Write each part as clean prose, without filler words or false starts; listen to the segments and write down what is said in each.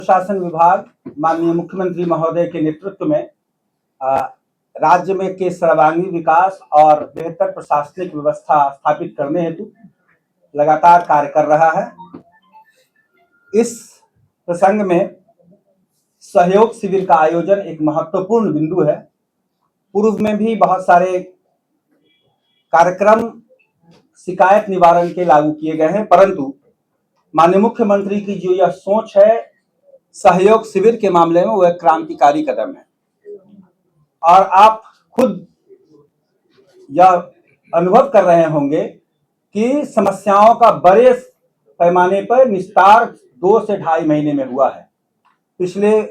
प्रशासन विभाग माननीय मुख्यमंत्री महोदय के नेतृत्व में राज्य में के सर्वांगीण विकास और बेहतर प्रशासनिक व्यवस्था स्थापित करने हेतु लगातार कार्य कर रहा है। इस प्रसंग में सहयोग शिविर का आयोजन एक महत्वपूर्ण बिंदु है। पूर्व में भी बहुत सारे कार्यक्रम शिकायत निवारण के लागू किए गए हैं, परंतु माननीय मुख्यमंत्री की जो यह सोच है सहयोग शिविर के मामले में, वह क्रांतिकारी कदम है। और आप खुद यह अनुभव कर रहे होंगे कि समस्याओं का बड़े पैमाने पर निस्तार 2 से ढाई महीने में हुआ है। पिछले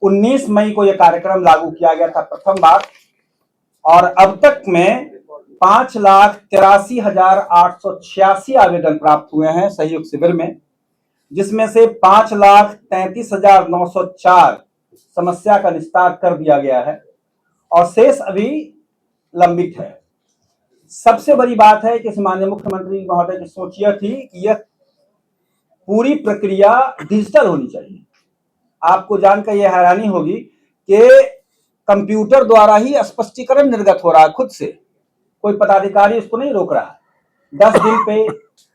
19 मई को यह कार्यक्रम लागू किया गया था प्रथम बार, और अब तक में 5,83,886 आवेदन प्राप्त हुए हैं सहयोग शिविर में, जिसमें से 5,33,904 समस्या का निस्तार कर दिया गया है और शेष अभी लंबित है। सबसे बड़ी बात है कि माननीय मुख्यमंत्री महोदय की सोच यह थी कि यह पूरी प्रक्रिया डिजिटल होनी चाहिए। आपको जानकर यह हैरानी होगी कि कंप्यूटर द्वारा ही स्पष्टीकरण निर्गत हो रहा है खुद से, कोई पदाधिकारी उसको नहीं रोक रहा है। 10 दिन पे,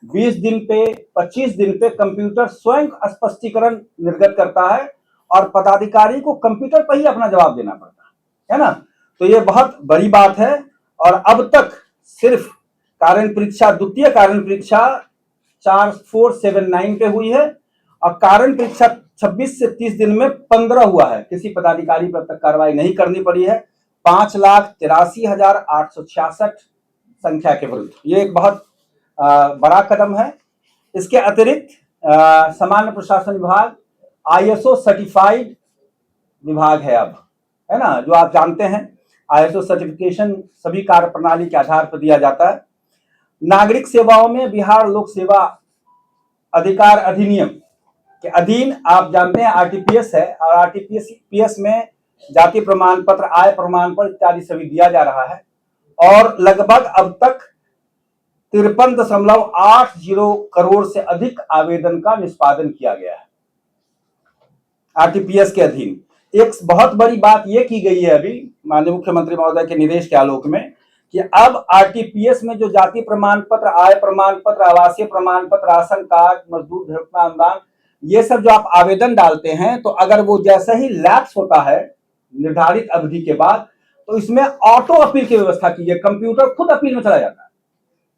20 दिन पे, 25 दिन पे कंप्यूटर स्वयं स्पष्टीकरण निर्गत करता है और पदाधिकारी को कंप्यूटर पर ही अपना जवाब देना पड़ता है ना। तो ये बहुत बड़ी बात है। और अब तक सिर्फ कारण परीक्षा, द्वितीय कारण परीक्षा 4479 पे हुई है और कारण परीक्षा 26 से 30 दिन में 15 हुआ है। किसी पदाधिकारी पर तक कार्रवाई नहीं करनी पड़ी है 5,83,866 संख्या के विरुद्ध। ये एक बहुत बड़ा कदम है। इसके अतिरिक्त सामान्य प्रशासन विभाग ISO सर्टिफाइड विभाग है अब, है ना, जो आप जानते हैं ISO सर्टिफिकेशन सभी कार्य प्रणाली के आधार पर दिया जाता है। नागरिक सेवाओं में बिहार लोक सेवा अधिकार अधिनियम के अधीन आप जानते हैं RTPS है, और RTPS में जाति प्रमाण पत्र, आय प्रमाण पत्र इत्यादि सभी दिया जा रहा है और लगभग अब तक 53.80 करोड़ से अधिक आवेदन का निष्पादन किया गया है RTPS के अधीन। एक बहुत बड़ी बात यह की गई है अभी माननीय मुख्यमंत्री महोदय के निर्देश के आलोक में कि अब RTPS में जो जाति प्रमाण पत्र, आय प्रमाण पत्र, आवासीय प्रमाण पत्र, राशन कार्ड, मजदूर भुगतान अनुदान, ये सब जो आप आवेदन डालते हैं, तो अगर वो जैसे ही लैप्स होता है निर्धारित अवधि के बाद, तो इसमें ऑटो अपील की व्यवस्था की है। कंप्यूटर खुद अपील में चला जाता है,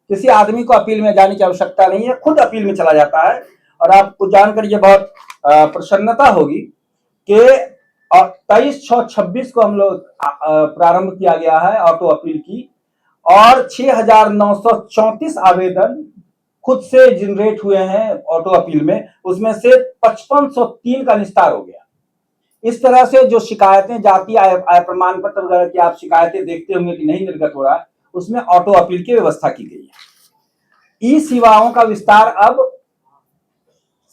किसी आदमी को अपील में जाने की आवश्यकता नहीं है, खुद अपील में चला जाता है। और आपको जानकर ये बहुत प्रसन्नता होगी कि 23/6/26 को हम लोग प्रारंभ किया गया है ऑटो अपील की, और 6,934 आवेदन खुद से जनरेट हुए हैं ऑटो अपील में, उसमें से 5503 का निस्तार हो गया। इस तरह से जो शिकायतें जाति, आय प्रमाण पत्र वगैरह की आप शिकायतें देखते होंगे कि नहीं निर्गत हो रहा है, उसमें ऑटो अपील की व्यवस्था की गई है। ई सेवाओं का विस्तार अब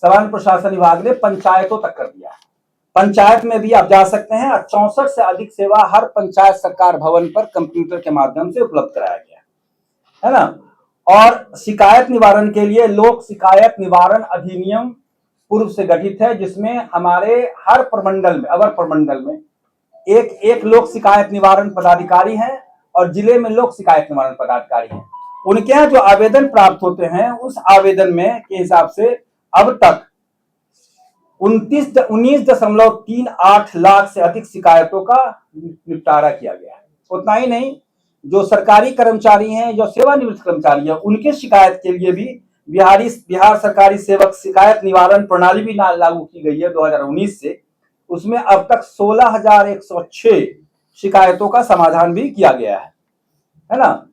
सामान्य प्रशासन विभाग ने पंचायतों तक कर दिया है। पंचायत में भी आप जा सकते हैं और 64 से अधिक सेवा हर पंचायत सरकार भवन पर कंप्यूटर के माध्यम से उपलब्ध कराया गया है ना। और शिकायत निवारण के लिए लोक शिकायत निवारण अधिनियम पूर्व से गठित है, जिसमें हमारे हर प्रमंडल में, अवर प्रमंडल में एक लोक शिकायत निवारण पदाधिकारी हैं और जिले में लोक शिकायत निवारण पदाधिकारी हैं। उनके यहाँ जो आवेदन प्राप्त होते हैं, उस आवेदन में के हिसाब से अब तक 19.38 लाख से अधिक शिकायतों का निपटारा किया गया है। उतना ही नहीं, जो सरकारी कर्मचारी हैं, जो सेवानिवृत्त कर्मचारी हैं, उनके शिकायत के लिए भी बिहार सरकारी सेवक शिकायत निवारण प्रणाली भी लागू की गई है 2019 से। उसमें अब तक 16,106 शिकायतों का समाधान भी किया गया है ना।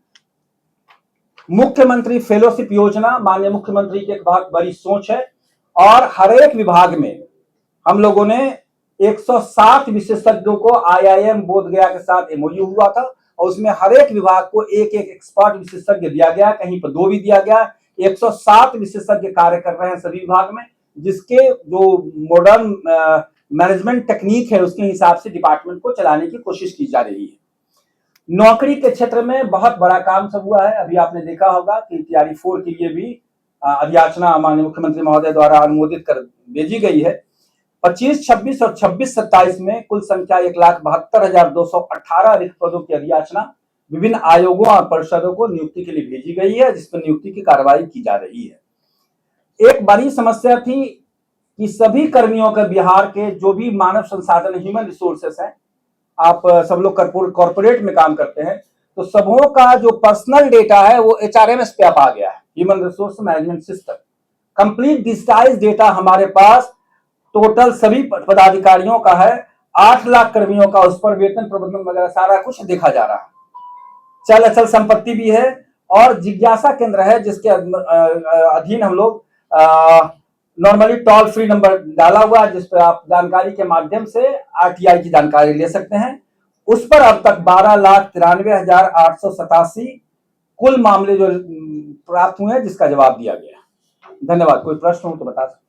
मुख्यमंत्री फेलोशिप योजना माननीय मुख्यमंत्री की एक बहुत बड़ी सोच है, और हर एक विभाग में हम लोगों ने 107 विशेषज्ञों को IIM बोधगया के साथ MOU हुआ था, और उसमें हर एक विभाग को एक एक्सपर्ट विशेषज्ञ दिया गया, कहीं पर 2 भी दिया गया। 107 विशेषज्ञ कार्य कर रहे हैं सभी विभाग में, जिसके जो मॉडर्न मैनेजमेंट टेक्निक है उसके हिसाब से डिपार्टमेंट को चलाने की कोशिश की जा रही है। नौकरी के क्षेत्र में बहुत बड़ा काम सब हुआ है। अभी आपने देखा होगा कि TRE 4 के लिए भी अधियाचना माननीय मुख्यमंत्री महोदय द्वारा अनुमोदित कर भेजी गई है। 25, 26 और 26, 27 में कुल संख्या 1,72,218 रिक्त पदों की अधियाचना विभिन्न आयोगों और परिषदों को नियुक्ति के लिए भेजी गई है, जिसपर नियुक्ति की कार्रवाई की जा रही है। एक बड़ी समस्या थी कि सभी कर्मियों का बिहार के जो भी मानव संसाधन ह्यूमन रिसोर्सेस हैं, आप सब लोग कॉर्पोरेट में काम करते हैं, तो सबों का जो पर्सनल डेटा है वो HRMS पे अब आ गया है, human resource management system. Complete digitise data हमारे पास टोटल सभी पदाधिकारियों का है, 8 लाख कर्मियों का, उस पर वेतन प्रबंधन वगैरह सारा कुछ देखा जा रहा है। चल अचल संपत्ति भी है और जिज्ञासा केंद्र है, जिसके अधीन हम लोग नॉर्मली टोल फ्री नंबर डाला हुआ है, जिस पर आप जानकारी के माध्यम से RTI की जानकारी ले सकते हैं। उस पर अब तक 12,93,887 कुल मामले जो प्राप्त हुए हैं, जिसका जवाब दिया गया। धन्यवाद। कोई प्रश्न हो तो बता सकते।